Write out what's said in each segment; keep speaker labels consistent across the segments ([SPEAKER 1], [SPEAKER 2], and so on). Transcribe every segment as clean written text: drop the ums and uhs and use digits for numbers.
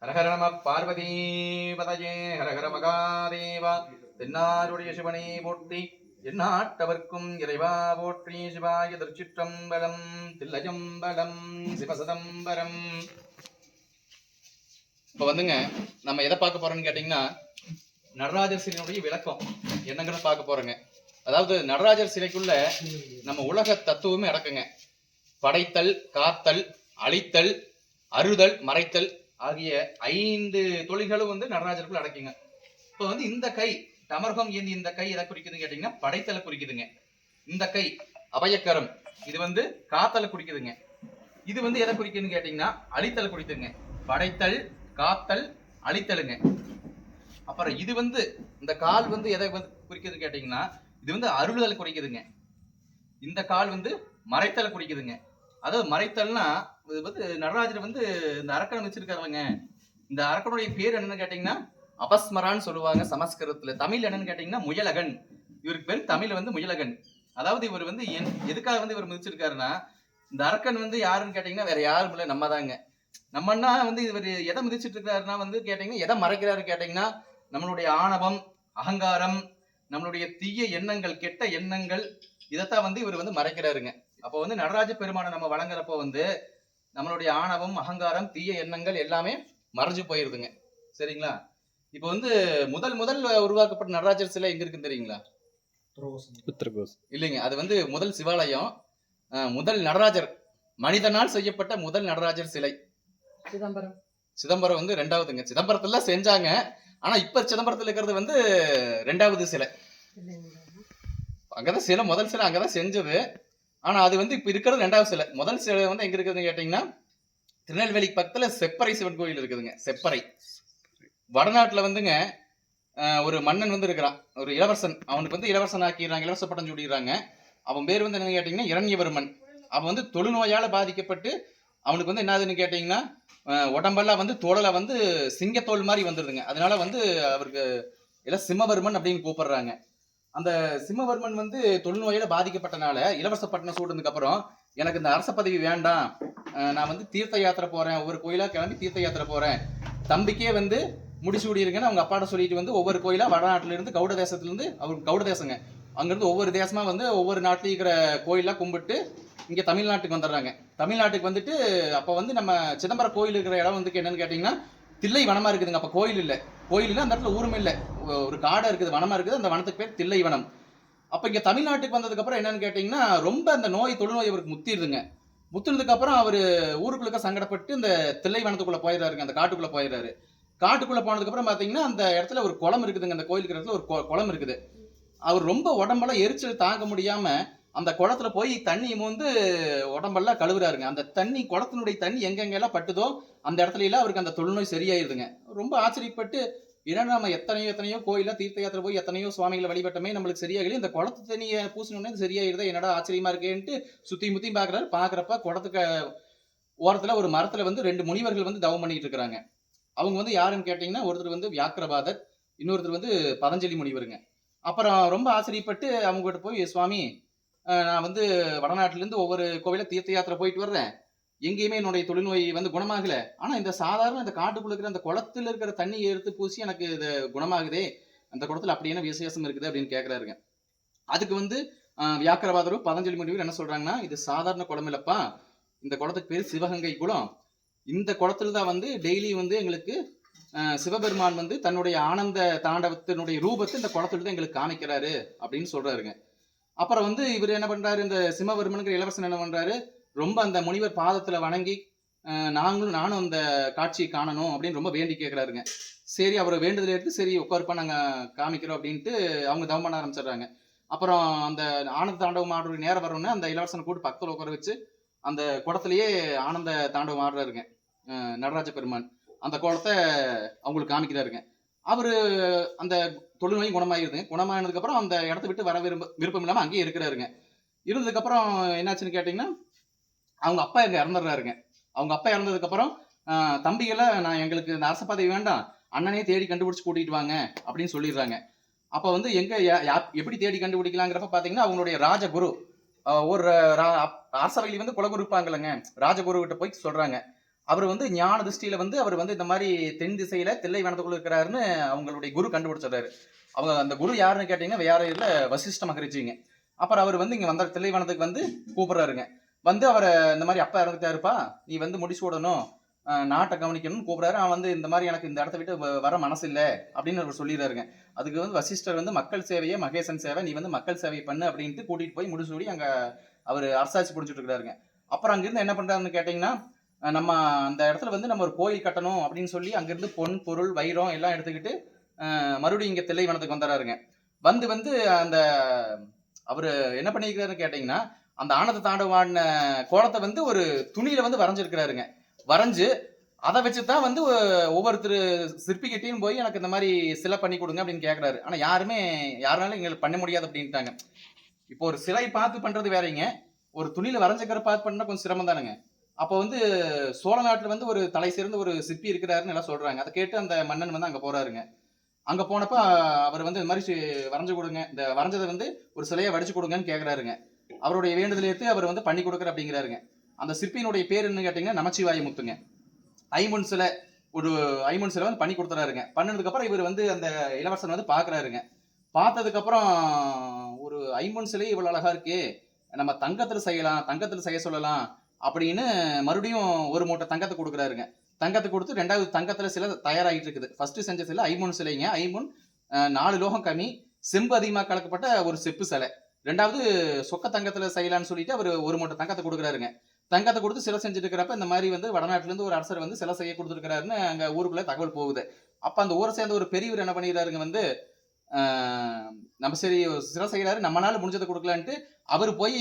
[SPEAKER 1] ஹரஹர நம பார்வதி பதஜே ஹரஹர மகாதேவா. தென்னாருடைய சிவனை போற்றி, எந்நாட்டவர்க்கும் இறைவா போற்றி. சிவாய திருச்சிற்றம்பலம், தில்லையம்பலம், சிவசதம்பரம். இப்ப வந்துங்க நம்ம எதை பார்க்க போறோம்னு கேட்டீங்கன்னா, நடராஜர் சிலையினுடைய விளக்கம் என்னங்கிறத பார்க்க போறோங்க. அதாவது நடராஜர் சிலைக்குள்ள நம்ம உலக தத்துவமே அடக்குங்க. படைத்தல், காத்தல், அழித்தல், அறுதல், மறைத்தல் ஆகிய 5 தொழில்களும் நடராஜருக்குள்ள அடக்குங்க. இப்போ இந்த கை தமர்கம் ஏந்தி இந்த கை எதை குறிக்குதுன்னு கேட்டீங்கன்னா படைத்தலை குறிக்குதுங்க. இந்த கை அபயக்கரம் இது காத்தலை குறிக்குதுங்க. இது எதை குறிக்குதுன்னு கேட்டீங்கன்னா அழித்தலை குறிக்குதுங்க. படைத்தல், காத்தல், அழித்தலுங்க. அப்புறம் இது இந்த கால் எதை குறிக்குதுன்னு கேட்டீங்கன்னா இது அருளுதல் குறிக்குதுங்க. இந்த கால் மறைத்தலை குறிக்குதுங்க. அதாவது மறைத்தல்னா நடராஜர் இந்த அரக்கன் வச்சிருக்காருங்க. இந்த அரக்கனுடைய பேர் என்னன்னு கேட்டீங்கன்னா அபஸ்மரான்னு சொல்லுவாங்க சமஸ்கிருதத்துல. தமிழ் என்னன்னு கேட்டீங்கன்னா முயலகன். இவருக்கு பேர் தமிழ் முயலகன். அதாவது இவர் எதுக்காக இவர் மிதிச்சிருக்காருன்னா, இந்த அரக்கன் யாருன்னு கேட்டீங்கன்னா வேற யாரும் இல்லை, நம்ம தாங்க. நம்மன்னா இவர் எதை மிதிச்சிட்டு இருக்காருன்னா கேட்டீங்கன்னா எதை மறைக்கிறாரு கேட்டீங்கன்னா நம்மளுடைய ஆணவம், அகங்காரம், நம்மளுடைய தீய எண்ணங்கள், கெட்ட எண்ணங்கள், இதைத்தான் இவர் மறைக்கிறாருங்க. அப்போ நடராஜ பெருமானை நம்ம வழங்குறப்போ நம்மளுடைய ஆணவம், அகங்காரம், தீய எண்ணங்கள் எல்லாமே மறைஞ்சு போயிருதுங்க. சரிங்களா? இப்போ முதல் உருவாக்கப்பட்ட நடராஜர் சிலை எங்க இருக்குன்னு தெரியுங்களா? இல்லைங்க, அது முதல் சிவாலயம். முதல் நடராஜர், மனிதனால் செய்யப்பட்ட முதல் நடராஜர் சிலை சிதம்பரம் 2வதுங்க. சிதம்பரத்துல செஞ்சாங்க, ஆனா இப்ப சிதம்பரத்துல இருக்கிறது 2வது சிலை. அங்கதான் சிலை, முதல் சிலை அங்கதான் செஞ்சது. ஆனா அது இப்ப இருக்கிறது 2வது சிலை. முதல் சிலை எங்க இருக்குதுன்னு கேட்டீங்கன்னா திருநெல்வேலி பக்கத்துல செப்பறை சிவன் கோயில் இருக்குதுங்க. செப்பறை வடநாட்டுல ஒரு மன்னன் இருக்கிறான், ஒரு இளவரசன். அவனுக்கு இளவரசன் ஆக்கிடுறாங்க, இளவரச பட்டம் சூடிடுறாங்க. அவன் பேர் என்னன்னு கேட்டீங்கன்னா இரண்யவர்மன். அவன் தொழுநோயால பாதிக்கப்பட்டு அவனுக்கு என்னதுன்னு கேட்டீங்கன்னா உடம்பெல்லாம் தோடல சிங்கத்தோல் மாதிரி வந்துருதுங்க. அதனால அவருக்கு எல்லாம் சிம்மவர்மன் அப்படின்னு கூப்பிடுறாங்க. அந்த சிம்மவர்மன் தொழுநோயில பாதிக்கப்பட்டனால இளவரச பட்டணம் சூடுனதுக்கு அப்புறம் எனக்கு இந்த அரச பதவி வேண்டாம், நான் தீர்த்த யாத்திரை போறேன், ஒவ்வொரு கோயிலா கிளம்பி தீர்த்த யாத்திரை போறேன், தம்பிக்கே முடிசூடி இருக்குன்னு அவங்க அப்பாட்ட சொல்லிட்டு ஒவ்வொரு கோயிலா வடநாட்டுல இருந்து கவுட தேசத்துல இருந்து, அவருக்கு கவுட தேசங்க, அங்கிருந்து ஒவ்வொரு தேசமா ஒவ்வொரு நாட்டிலும் இருக்கிற கோயிலா கும்பிட்டு இங்க தமிழ்நாட்டுக்கு வந்துடுறாங்க. தமிழ்நாட்டுக்கு அப்ப நம்ம சிதம்பரம் கோயில் இருக்கிற இடம் என்னன்னு கேட்டீங்கன்னா தில்லை வனமா இருக்குதுங்க. அப்ப கோயில் இல்ல, அந்த இடத்துல ஊரும் இல்ல, ஒரு காடா இருக்குது, வனமா இருக்குது. அந்த வனத்துக்கு பேர் தில்லை வனம். அப்ப இங்க தமிழ்நாட்டுக்கு வந்ததுக்கு அப்புறம் என்னன்னு கேட்டீங்கன்னா ரொம்ப அந்த தொழுநோய் அவருக்கு முத்திடுதுங்க. முத்துனதுக்கு அப்புறம் அவரு ஊருக்குள்ள சங்கடப்பட்டு இந்த தில்லை வனத்துக்குள்ள போயிடுறாருங்க. அந்த காட்டுக்குள்ள போயிடுறாரு. காட்டுக்குள்ள போனதுக்கு அப்புறம் பாத்தீங்கன்னா அந்த இடத்துல ஒரு குளம் இருக்குதுங்க. அந்த கோயிலுக்கு இடத்துல ஒரு குளம் இருக்குது. அவர் ரொம்ப உடம்பெல்லாம் எரிச்சல் தாங்க முடியாம அந்த குளத்துல போய் தண்ணி உடம்பெல்லாம் கழுவுறாருங்க. அந்த தண்ணி, குளத்தினுடைய தண்ணி எங்கெங்கெல்லாம் பட்டுதோ அந்த இடத்துல எல்லாம் அவருக்கு அந்த தொழுநோய் சரியாயிருதுங்க. ரொம்ப ஆச்சரியப்பட்டு, ஏன்னா நம்ம எத்தனையோ கோயில தீர்த்த யாத்திரை போய் எத்தனையோ சுவாமிகளை வழிபட்டமே நம்மளுக்கு சரியாகல, இந்த குளத்து தண்ணியை பூசினோடனே சரியாயிருதா, என்னடா ஆச்சரியமா இருக்கேன்ட்டு சுத்தி முத்தி பாக்குறாரு. பாக்குறப்ப குளத்துக்கு ஓரத்துல ஒரு மரத்துல 2 முனிவர்கள் தவம் பண்ணிட்டு இருக்கிறாங்க. அவங்க யாருன்னு கேட்டீங்கன்னா ஒருத்தர் வியாக்கிரபாதர், இன்னொருத்தர் பதஞ்சலி முனிவருங்க. அப்புறம் ரொம்ப ஆச்சரியப்பட்டு அவங்க கிட்ட போய், சுவாமி நான் வடநாட்டுல இருந்து ஒவ்வொரு கோவில தீர்த்த யாத்திரை போயிட்டு வர்றேன், எங்கேயுமே என்னுடைய தொழுநோய் குணமாகல, ஆனா இந்த சாதாரண இந்த காட்டுக்குள்ள இருக்கிற அந்த குளத்துல இருக்கிற தண்ணியை எடுத்து பூசி எனக்கு இது குணமாகுதே, அந்த குளத்துல அப்படி என்ன விசேஷம் இருக்குது அப்படின்னு கேட்கிறாருங்க. அதுக்கு வியாக்கிரபாதரும் பதஞ்சலி முனிவர் என்ன சொல்றாங்கன்னா, இது சாதாரண குளம் இல்லப்பா, இந்த குளத்துக்கு பேர் சிவகங்கை குளம். இந்த குளத்துல தான் டெய்லி எங்களுக்கு சிவபெருமான் தன்னுடைய ஆனந்த தாண்டவத்தினுடைய ரூபத்தை இந்த குளத்துல தான் எங்களுக்கு காமிக்கிறாரு அப்படின்னு சொல்றாருங்க. அப்புறம் இவர் என்ன பண்றாரு, இந்த சிம்மவர்மனுங்கிற இளவரசன் என்ன பண்றாரு, ரொம்ப அந்த முனிவர் பாதத்துல வணங்கி நானும் அந்த காட்சியை காணணும் அப்படின்னு ரொம்ப வேண்டி கேட்கிறாருங்க. சரி, அவர் வேண்டுதல் எடுத்து சரி உட்காருப்பா நாங்க காமிக்கிறோம் அப்படின்ட்டு அவங்க தவம் பண்ண ஆரம்பிச்சிடுறாங்க. அப்புறம் அந்த ஆனந்த தாண்டவம் ஆடுற நேரம் வரணும்னு அந்த இளவரசனை கூட்டு பக்கத்துல உட்கார வச்சு அந்த குளத்திலேயே ஆனந்த தாண்டவம் ஆடுறாருங்க நடராஜ பெருமான். அந்த குளத்தை அவங்களுக்கு காமிக்கிறாருங்க. அவரு அந்த தொழுநோய் குணமாயிருதுங்க. குணமானதுக்கு அப்புறம் அந்த இடத்த விட்டு வர விருப்பம் இல்லாம அங்கேயே இருக்கிறாருங்க. இருந்ததுக்கு அப்புறம் என்னாச்சுன்னு கேட்டீங்கன்னா அவங்க அப்பா எங்க இறந்துடுறாருங்க. அவங்க அப்பா இறந்ததுக்கு அப்புறம் தம்பிகளை, நான் எங்களுக்கு இந்த அரச பதவி வேண்டாம், அண்ணனே தேடி கண்டுபிடிச்சு கூட்டிட்டு வாங்க அப்படின்னு சொல்லிடுறாங்க. அப்ப எங்க எப்படி தேடி கண்டுபிடிக்கலாங்கிறப்ப பாத்தீங்கன்னா அவங்களுடைய ராஜகுரு, ஒரு அரசவையில் குலகுரு இருப்பாங்கல்லங்க, ராஜகுரு கிட்ட போய் சொல்றாங்க. அவர் வந்து ஞான திருஷ்டியில வந்து அவர் வந்து இந்த மாதிரி தென் திசையில தில்லை வனத்துக்குள்ள இருக்கிறாருன்னு அவங்களுடைய குரு கண்டுபிடிச்சிடுறாரு. அவங்க அந்த குரு யாருன்னு கேட்டீங்கன்னா வேற இல்ல, வசிஷ்ட மகரிஷிங்க. அப்புறம் அவர் வந்து இங்க வந்த தில்லை வனத்துக்கு வந்து கூப்பிடுறாருங்க. வந்து அவரை இந்த மாதிரி அப்பா இறந்துட்டாருப்பா, நீ வந்து முடிச்சு விடணும், நாட்டை கவனிக்கணும்னு கூப்பிடுறாரு. அவன் வந்து இந்த மாதிரி எனக்கு இந்த இடத்த விட்டு வர மனசு இல்லை அப்படின்னு அவர் சொல்லிடுறாருங்க. அதுக்கு வந்து வசிஷ்டர் வந்து மக்கள் சேவையே மகேசன் சேவை, நீ வந்து மக்கள் சேவை பண்ணு அப்படின்ட்டு கூட்டிட்டு போய் முடிசூடி அங்க அவர் அரசாட்சி பிடிச்சிட்டு இருக்காருங்க. அப்புறம் அங்கிருந்து என்ன பண்றாருன்னு கேட்டீங்கன்னா, நம்ம அந்த இடத்துல வந்து நம்ம ஒரு கோயில் கட்டணும் அப்படின்னு சொல்லி அங்கிருந்து பொன் பொருள் வைரம் எல்லாம் எடுத்துக்கிட்டு மறுபடியும் இங்க தில்லை வனத்துக்கு வந்துடுறாருங்க. வந்து வந்து அந்த அவரு என்ன பண்ணிருக்காருன்னு கேட்டீங்கன்னா, அந்த ஆனந்த தாண்டவாடின கோலத்தை வந்து ஒரு துணியில வந்து வரைஞ்சிருக்கிறாருங்க. வரைஞ்சு அதை வச்சுதான் வந்து ஒவ்வொருத்தர் சிற்பிகிட்டையும் போய் எனக்கு இந்த மாதிரி சிலை பண்ணி கொடுங்க அப்படின்னு கேட்கறாரு. ஆனா யாருனாலும் எங்களுக்கு பண்ண முடியாது அப்படின்ட்டாங்க. இப்போ ஒரு சிலை பார்த்து பண்றது வேறீங்க, ஒரு துணியில வரைஞ்சிக்கிற பார்த்து பண்ணா கொஞ்சம் சிரமம் தானுங்க. அப்போ வந்து சோழ நாட்டுல வந்து ஒரு தலை சிறந்த ஒரு சிற்பி இருக்கிறாருன்னு எல்லாம் சொல்றாங்க. அதை கேட்டு அந்த மன்னன் வந்து அங்க போறாருங்க. அங்க போனப்ப அவர் வந்து இந்த மாதிரி வரைஞ்சு கொடுங்க, இந்த வரைஞ்சதை வந்து ஒரு சிலையை வடிச்சு கொடுங்கன்னு கேட்கிறாருங்க. அவருடைய வேண்டுதலை ஏற்று அவர் வந்து பண்ணி கொடுக்குற அப்படிங்கிறாருங்க. அந்த சிற்பியினுடைய பேர் என்னன்னு கேட்டீங்கன்னா நமச்சிவாய முத்துங்க. ஐம்பொன் சிலை, ஒரு ஐம்பொன் சிலை வந்து பண்ணி கொடுத்துறாருங்க. பண்ணதுக்கு அப்புறம் இவர் வந்து அந்த இளவரசன் வந்து பாக்குறாருங்க. பார்த்ததுக்கு அப்புறம் ஒரு ஐம்பொன் சிலை இவ்வளவு அழகா இருக்கு, நம்ம தங்கத்துல செய்யலாம், தங்கத்துல செய்ய சொல்லலாம் அப்படின்னு மறுபடியும் ஒரு மூட்டை தங்கத்தை கொடுக்குறாருங்க. தங்கத்தை கொடுத்து ரெண்டாவது தங்கத்துல சிலை தயாராகிட்டு இருக்குது. ஃபர்ஸ்ட் செஞ்ச சிலை ஐம்பொன் சிலைங்க. ஐம்பொன் 4 லோகம் கம்மி, செம்பு அதிகமாக கலக்கப்பட்ட ஒரு செப்பு சிலை. ரெண்டாவது சொக்க தங்கத்துல செய்யலான்னு சொல்லிட்டு அவர் ஒரு மூட்டை தங்கத்தை கொடுக்குறாருங்க. தங்கத்தை கொடுத்து சிலை செஞ்சுட்டு இருக்கிறப்ப இந்த மாதிரி வந்து வடநாட்டுல இருந்து ஒரு அரசர் வந்து சிலை செய்ய கொடுத்துருக்காருன்னு அங்க ஊருக்குள்ள தகவல் போகுது. அப்ப அந்த ஊரை சேர்ந்த ஒரு பெரியவர் என்ன பண்ணிடுறாருங்க, வந்து நம்ம சரி சிலை செய்யறாரு, நம்மளால முடிஞ்சதை கொடுக்கலான்ட்டு அவர் போய்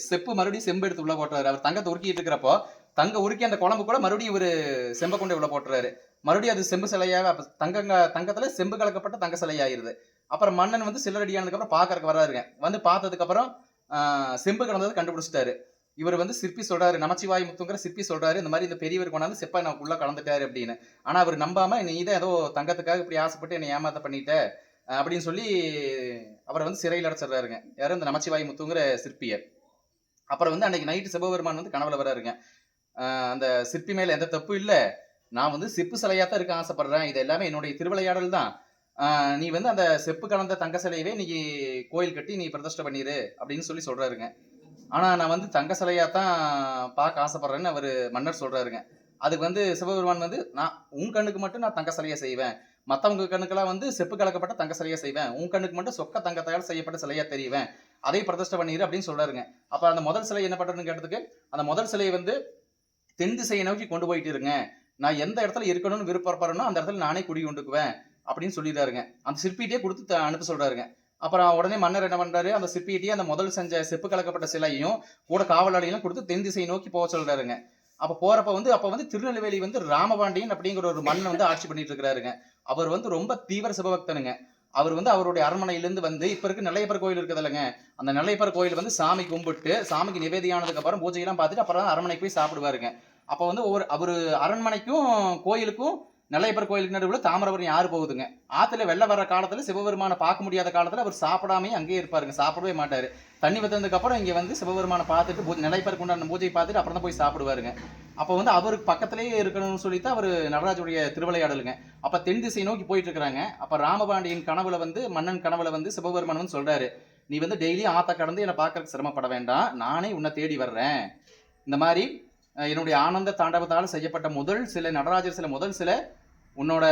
[SPEAKER 1] செப்பு மறுபடியும் செம்பு எடுத்து உள்ள போட்டுறாரு. அவர் தங்கத்தை உருக்கிட்டு இருக்கிறப்போ தங்க உருக்கி அந்த குழம்பு கூட மறுபடியும் இவர் செம்பை கொண்டு உள்ள போட்டுறாரு. மறுபடியும் அது செம்பு சிலையாக தங்கத்துல செம்பு கலக்கப்பட்ட தங்க சிலையாயிருது. அப்புறம் மன்னன் வந்து சிலரடியானதுக்கு அப்புறம் பாக்கறதுக்கு வர்றாருங்க. வந்து பார்த்ததுக்கு அப்புறம் செம்பு கலந்ததை கண்டுபிடிச்சிட்டாரு. இவர் வந்து சிற்பி சொல்றாரு, நமச்சிவாய் முத்துங்கிற சிற்பி சொல்றாரு, இந்த மாதிரி இந்த பெரியவர் கொண்டாந்து செப்பா நான் உள்ள கலந்துட்டாரு அப்படின்னு. ஆனா அவர் நம்பாம, நீ தான் ஏதோ தங்கத்துக்காக இப்படி ஆசைப்பட்டு என்னை ஏமாத்த பண்ணிட்ட அப்படின்னு சொல்லி அவரை வந்து சிறையில் அடைச்சிடுறாருங்க. யாரும் இந்த நமச்சிவாய் முத்துங்கிற சிற்பியர். அப்புறம் வந்து அன்னைக்கு நைட்டு சிவபெருமான் வந்து கனவுல வர்றாருங்க. அந்த சிற்பி மேல எந்த தப்பு இல்ல, நான் வந்து செப்பு சிலையாத்தான் இருக்க ஆசைப்படுறேன், இது எல்லாமே என்னுடைய திருவிளையாடல் தான், நீ வந்து அந்த செப்பு கலந்த தங்க சிலையவே நீ கோயில் கட்டி நீ பிரதிஷ்டை பண்ணிரு அப்படின்னு சொல்லி சொல்றாருங்க. ஆனா நான் வந்து தங்க சிலையாத்தான் பார்க்க ஆசைப்படுறேன்னு அவர் மன்னர் சொல்றாருங்க. அதுக்கு வந்து சிவபெருமான் வந்து, நான் உன் கண்ணுக்கு மட்டும் நான் தங்க சிலையை செய்வேன், மற்றவங்க கண்ணுக்கெல்லாம் வந்து செப்பு கலக்கப்பட்ட தங்க சிலையை செய்வேன், உன் கண்ணுக்கு மட்டும் சொக்க தங்கத்தால் செய்யப்பட்ட சிலையா தெரியுவேன், அதை பிரதிஷ்டை பண்ணிரு அப்படின்னு சொல்றாருங்க. அப்ப அந்த முதல் சிலை என்ன பண்றதுன்னு கேட்டதுக்கு, அந்த முதல் சிலையை வந்து தென் திசையை நோக்கி கொண்டு போயிட்டு இருங்க, நான் எந்த இடத்துல இருக்கணும்னு விருப்பப்படுறேனோ அந்த இடத்துல நானே குடி கொண்டுக்குவேன் அப்படின்னு சொல்லிடுறாருங்க. அந்த சிற்பிகிட்டே கொடுத்து அனுப்ப சொல்றாருங்க. அப்புறம் உடனே மன்னர் என்ன பண்றாரு, அந்த சிற்பிகிட்டே அந்த முதல் செஞ்ச செப்பு கலக்கப்பட்ட சிலையையும் கூட காவலாளியும் கொடுத்து தென் திசையை நோக்கி போக சொல்றாருங்க. அப்ப போறப்ப வந்து அப்ப வந்து திருநெல்வேலி வந்து ராமபாண்டியன் அப்படிங்கிற ஒரு மன்னன் வந்து ஆட்சி பண்ணிட்டு இருக்கிறாருங்க. அவர் வந்து ரொம்ப தீவிர சிவபக்தனுங்க. அவர் வந்து அவருடைய அரண்மனையிலிருந்து வந்து இப்ப இருக்கு நெல்லையப்பர் கோயில் இருக்குது இல்லைங்க, அந்த நெல்லையப்பர் கோயில் வந்து சாமி கும்பிட்டு சாமிக்கு நிவேதியானதுக்கு அப்புறம் பூஜையெல்லாம் பார்த்துட்டு அப்புறம் அரண்மனைக்கு போய் சாப்பிடுவாருங்க. அப்ப வந்து அவரு அரண்மனைக்கும் கோயிலுக்கும் நெல்லையப்பர் கோயிலுக்கு நடுவில் தாமிரபரணி ஆறு போகுதுங்க. ஆத்துல வெள்ளம் வர்ற காலத்துல சிவபெருமானை பார்க்க முடியாத காலத்துல அவர் சாப்பிடாமே அங்கேயே இருப்பாருங்க, சாப்பிடவே மாட்டாரு. தண்ணி வந்ததுக்கு அப்புறம் இங்க வந்து சிவபெருமானை பார்த்துட்டு நெல்லையப்பருக்கு உண்டான பூஜை பார்த்துட்டு அப்புறம் தான் போய் சாப்பிடுவாருங்க. அப்ப வந்து அவருக்கு பக்கத்திலேயே இருக்கணும்னு சொல்லித்தான் அவர் நடராஜுடைய திருவிளையாடலுங்க. அப்ப தென் திசை நோக்கி போயிட்டு இருக்கிறாங்க. அப்ப ராமபாண்டியன் கனவுல வந்து மன்னன் கனவுல வந்து சிவபெருமான் வந்து சொல்றாரு, நீ வந்து டெய்லி ஆத்த கடந்து என்னை பார்க்கறதுக்கு சிரமப்பட வேண்டாம், நானே உன்னை தேடி வர்றேன். இந்த மாதிரி என்னுடைய ஆனந்த தாண்டவத்தால் செய்யப்பட்ட முதல் சிலை, நடராஜர் சிலை முதல் சிலை உன்னோட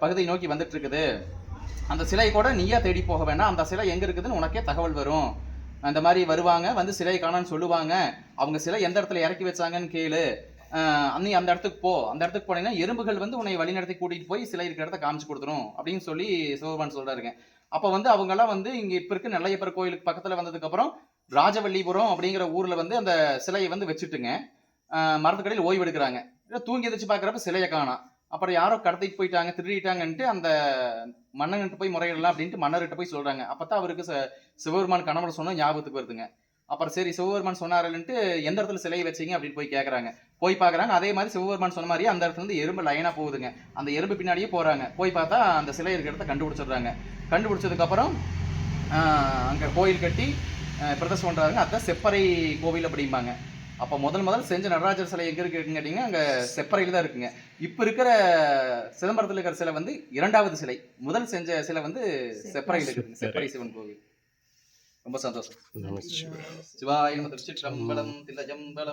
[SPEAKER 1] பகுதியை நோக்கி வந்துட்டு இருக்குது, அந்த சிலை கூட நீயா தேடி போக வேண்டாம், அந்த சிலை எங்க இருக்குதுன்னு உனக்கே தகவல் வரும். அந்த மாதிரி வருவாங்க, வந்து சிலையை காணான்னு சொல்லுவாங்க, அவங்க சிலை எந்த இடத்துல இறக்கி வச்சாங்கன்னு கேளு, நீ அந்த இடத்துக்கு போ, அந்த இடத்துக்கு போனீங்கன்னா எறும்புகள் வந்து உன்னை வழிநடத்தி கூட்டிட்டு போய் சிலை இருக்கிற இடத்த காமிச்சு கொடுத்துரும் அப்படின்னு சொல்லி சிவபெருமான் சொல்றாருங்க. அப்ப வந்து அவங்க எல்லாம் வந்து இங்க இப்ப இருக்க நெல்லையப்பர் கோயிலுக்கு பக்கத்துல வந்ததுக்கு அப்புறம் ராஜவல்லிபுரம் அப்படிங்கிற ஊர்ல வந்து அந்த சிலையை வந்து வச்சுட்டுங்க மரத்துக்கடையில் ஓய்வு எடுக்கிறாங்க. தூங்கி எதிர்த்து பாக்குறப்ப சிலையை காணோம். அப்புறம் யாரோ கடத்திட்டு போயிட்டாங்க, திருடிட்டாங்கன்ட்டு அந்த மன்னன்கிட்ட போய் முறையிடலாம் அப்படின்ட்டு மன்னர்கிட்ட போய் சொல்றாங்க. அப்பதான் அவருக்கு சிவபெருமான் கனவுல சொன்னா ஞாபகத்துக்கு வருதுங்க. அப்புறம் சரி சிவபெருமான் சொன்னாருன்ட்டு எந்த இடத்துல சிலையை வச்சீங்க அப்படின்னு போய் கேட்கறாங்க. போய் பாக்குறாங்க, அதே மாதிரி சிவபெருமான் சொன்ன மாதிரியே அந்த இடத்துல இருந்து எறும்பு லைனா போகுதுங்க. அந்த எறும்பு பின்னாடியே போறாங்க. போய் பார்த்தா அந்த சிலை இருக்கிற இடத்த கண்டுபிடிச்சிடுறாங்க. கண்டுபிடிச்சதுக்கு அப்புறம் அங்க கோயில் கட்டி பிரதர்ஷனம் பண்றாங்க. அதான் செப்பறை கோவில் அப்படிம்பாங்க. அப்போ முதல் செஞ்ச நடராஜர் சிலை எங்க இருக்குன்னு கேட்டீங்கன்னா அங்க செப்பறையில தான் இருக்குங்க. இப்ப இருக்கிற சிதம்பரத்தில் இருக்கிற சிலை வந்து 2வது சிலை. முதல் செஞ்ச சிலை வந்து செப்பறையில் இருக்குங்க, செப்பறை சிவன் கோவில். ரொம்ப சந்தோஷம். சிவாய நம. திருச்சிற்றம்பலம். தில்லையம்பலம்.